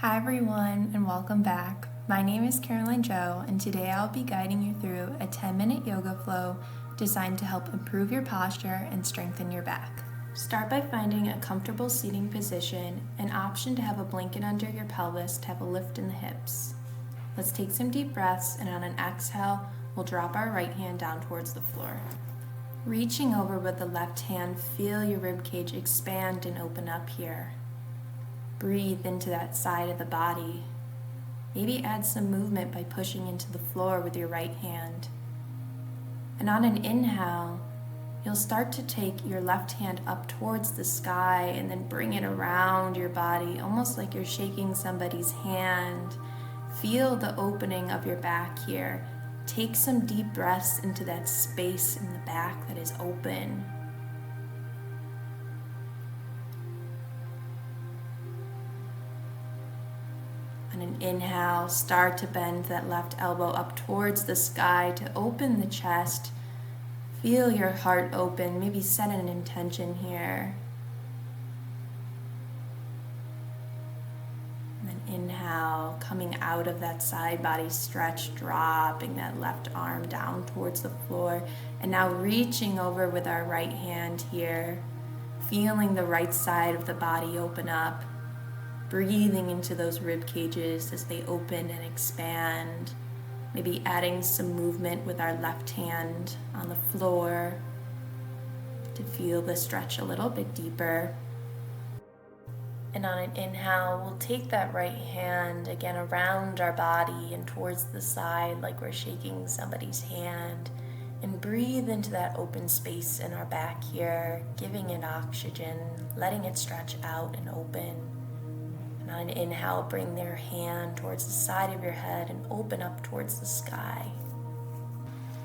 Hi everyone and welcome back. My name is Caroline Joe and today I'll be guiding you through a 10-minute yoga flow designed to help improve your posture and strengthen your back. Start by finding a comfortable seating position, an option to have a blanket under your pelvis to have a lift in the hips. Let's take some deep breaths and on an exhale, we'll drop our right hand down towards the floor. Reaching over with the left hand, feel your ribcage expand and open up here. Breathe into that side of the body. Maybe add some movement by pushing into the floor with your right hand. And on an inhale, you'll start to take your left hand up towards the sky and then bring it around your body, almost like you're shaking somebody's hand. Feel the opening of your back here. Take some deep breaths into that space in the back that is open. On an inhale, start to bend that left elbow up towards the sky to open the chest. Feel your heart open, maybe set an intention here. And then inhale, coming out of that side body stretch, dropping that left arm down towards the floor. And now reaching over with our right hand here, feeling the right side of the body open up. Breathing into those rib cages as they open and expand. Maybe adding some movement with our left hand on the floor to feel the stretch a little bit deeper. And on an inhale, we'll take that right hand again around our body and towards the side like we're shaking somebody's hand. And breathe into that open space in our back here, giving it oxygen, letting it stretch out and open. And on an inhale, bring their hand towards the side of your head and open up towards the sky.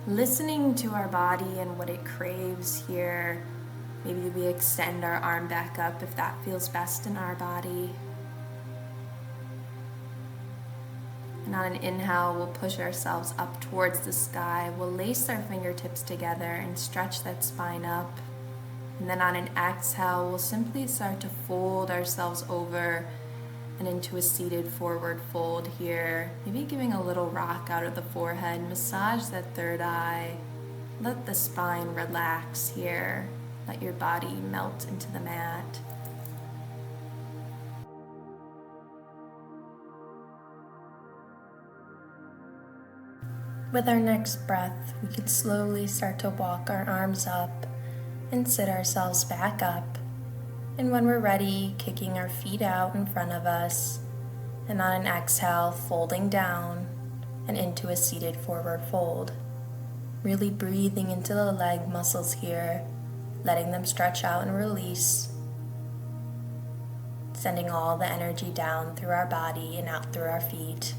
Listening to our body and what it craves here. Maybe we extend our arm back up if that feels best in our body. And on an inhale, we'll push ourselves up towards the sky. We'll lace our fingertips together and stretch that spine up. And then on an exhale, we'll simply start to fold ourselves over and into a seated forward fold here. Maybe giving a little rock out of the forehead. Massage that third eye. Let the spine relax here. Let your body melt into the mat. With our next breath, we could slowly start to walk our arms up and sit ourselves back up. And when we're ready, kicking our feet out in front of us, and on an exhale, folding down and into a seated forward fold. Really breathing into the leg muscles here, letting them stretch out and release, sending all the energy down through our body and out through our feet.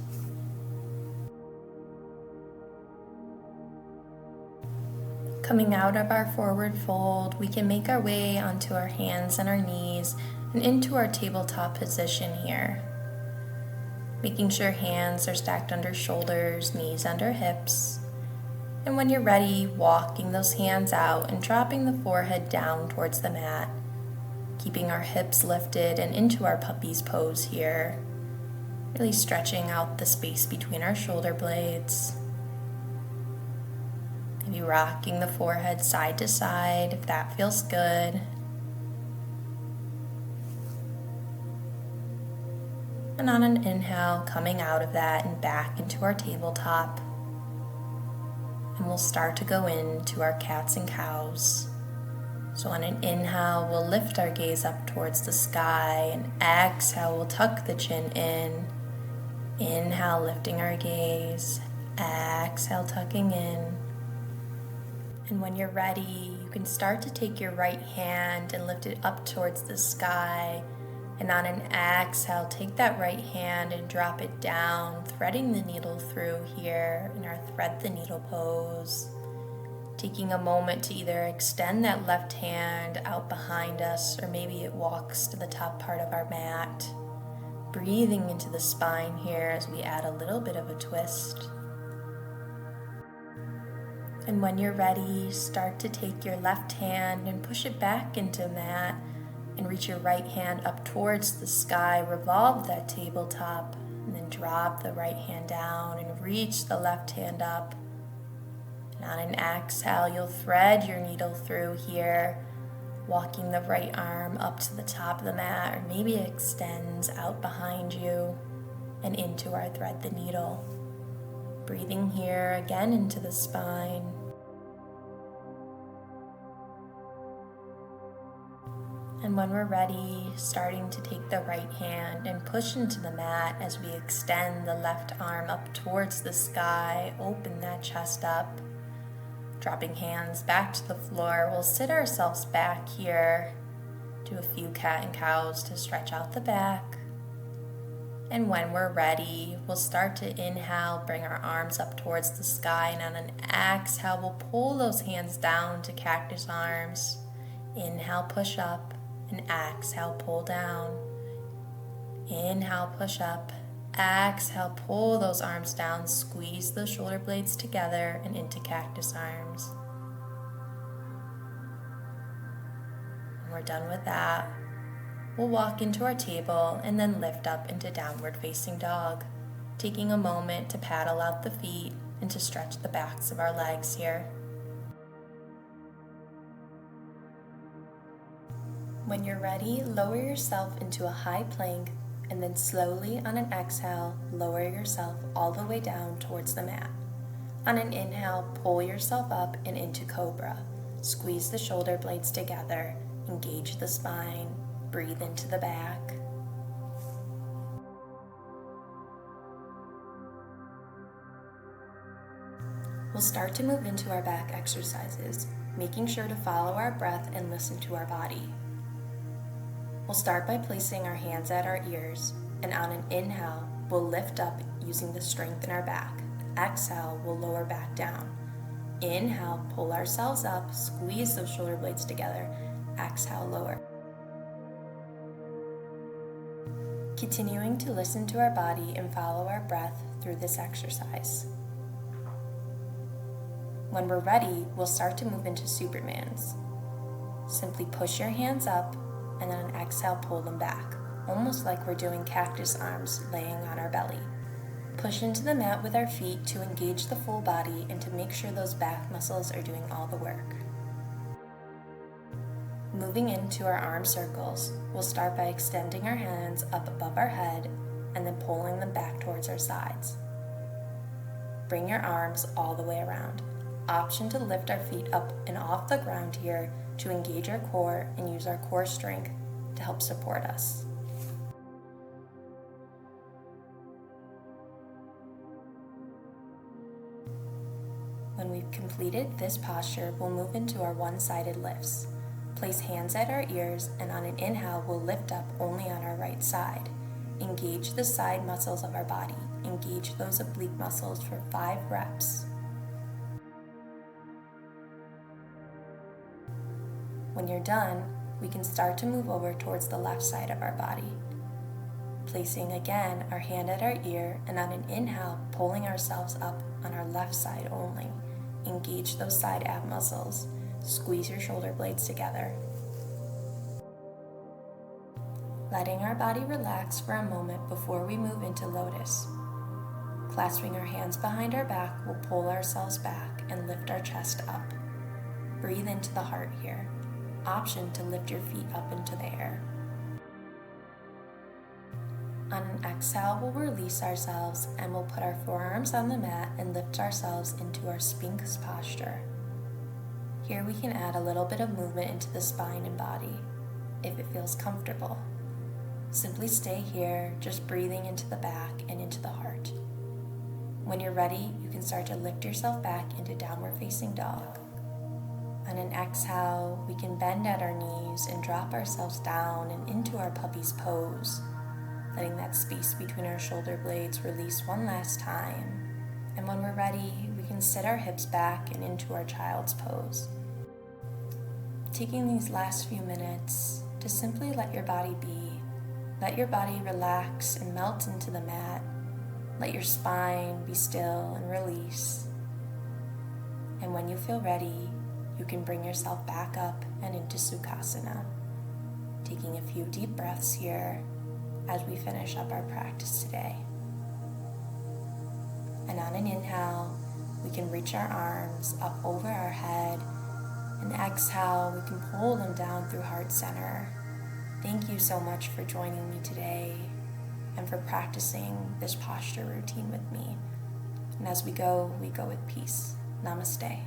Coming out of our forward fold, we can make our way onto our hands and our knees and into our tabletop position here. Making sure hands are stacked under shoulders, knees under hips. And when you're ready, walking those hands out and dropping the forehead down towards the mat. Keeping our hips lifted and into our puppy's pose here. Really stretching out the space between our shoulder blades. Maybe rocking the forehead side to side if that feels good. And on an inhale, coming out of that and back into our tabletop. And we'll start to go into our cats and cows. So on an inhale, we'll lift our gaze up towards the sky, and exhale, we'll tuck the chin in. Inhale, lifting our gaze. Exhale, tucking in. And when you're ready, you can start to take your right hand and lift it up towards the sky. And on an exhale, take that right hand and drop it down, threading the needle through here in our thread the needle pose. Taking a moment to either extend that left hand out behind us, or maybe it walks to the top part of our mat. Breathing into the spine here as we add a little bit of a twist. And when you're ready, start to take your left hand and push it back into mat, And reach your right hand up towards the sky, revolve that tabletop, and then drop the right hand down and reach the left hand up. And on an exhale, you'll thread your needle through here, walking the right arm up to the top of the mat, or maybe it extends out behind you and into our thread the needle. Breathing here again into the spine. And when we're ready, starting to take the right hand and push into the mat as we extend the left arm up towards the sky, open that chest up. Dropping hands back to the floor, we'll sit ourselves back here. Do a few cat and cows to stretch out the back. And when we're ready, we'll start to inhale, bring our arms up towards the sky, and on an exhale, we'll pull those hands down to cactus arms. Inhale, push up, and exhale, pull down. Inhale, push up. Exhale, pull those arms down, squeeze those shoulder blades together and into cactus arms. When we're done with that, we'll walk into our table and then lift up into downward facing dog, taking a moment to paddle out the feet and to stretch the backs of our legs here. When you're ready, lower yourself into a high plank and then slowly on an exhale, lower yourself all the way down towards the mat. On an inhale, pull yourself up and into cobra. Squeeze the shoulder blades together, engage the spine, breathe into the back. We'll start to move into our back exercises, making sure to follow our breath and listen to our body. We'll start by placing our hands at our ears, and on an inhale, we'll lift up using the strength in our back. Exhale, we'll lower back down. Inhale, pull ourselves up, squeeze those shoulder blades together. Exhale, lower. Continuing to listen to our body and follow our breath through this exercise. When we're ready, we'll start to move into Supermans. Simply push your hands up, and then on exhale, pull them back, almost like we're doing cactus arms laying on our belly. Push into the mat with our feet to engage the full body and to make sure those back muscles are doing all the work. Moving into our arm circles, we'll start by extending our hands up above our head and then pulling them back towards our sides. Bring your arms all the way around. Option to lift our feet up and off the ground here to engage our core and use our core strength to help support us. When we've completed this posture, we'll move into our one-sided lifts. Place hands at our ears, and on an inhale, we'll lift up only on our right side. Engage the side muscles of our body. Engage those oblique muscles for 5 reps. When you're done, we can start to move over towards the left side of our body. Placing again our hand at our ear, and on an inhale, pulling ourselves up on our left side only. Engage those side ab muscles. Squeeze your shoulder blades together. Letting our body relax for a moment before we move into lotus. Clasping our hands behind our back, we'll pull ourselves back and lift our chest up. Breathe into the heart here. Option to lift your feet up into the air. On an exhale, we'll release ourselves and we'll put our forearms on the mat and lift ourselves into our Sphinx posture. Here we can add a little bit of movement into the spine and body, if it feels comfortable. Simply stay here, just breathing into the back and into the heart. When you're ready, you can start to lift yourself back into downward facing dog. On an exhale, we can bend at our knees and drop ourselves down and into our puppy's pose, letting that space between our shoulder blades release one last time. And when we're ready, we can sit our hips back and into our child's pose. Taking these last few minutes to simply let your body be. Let your body relax and melt into the mat. Let your spine be still and release. And when you feel ready, you can bring yourself back up and into Sukhasana. taking a few deep breaths here as we finish up our practice today. And on an inhale, we can reach our arms up over our head, and exhale, we can pull them down through heart center. Thank you so much for joining me today and for practicing this posture routine with me. And as we go with peace. Namaste.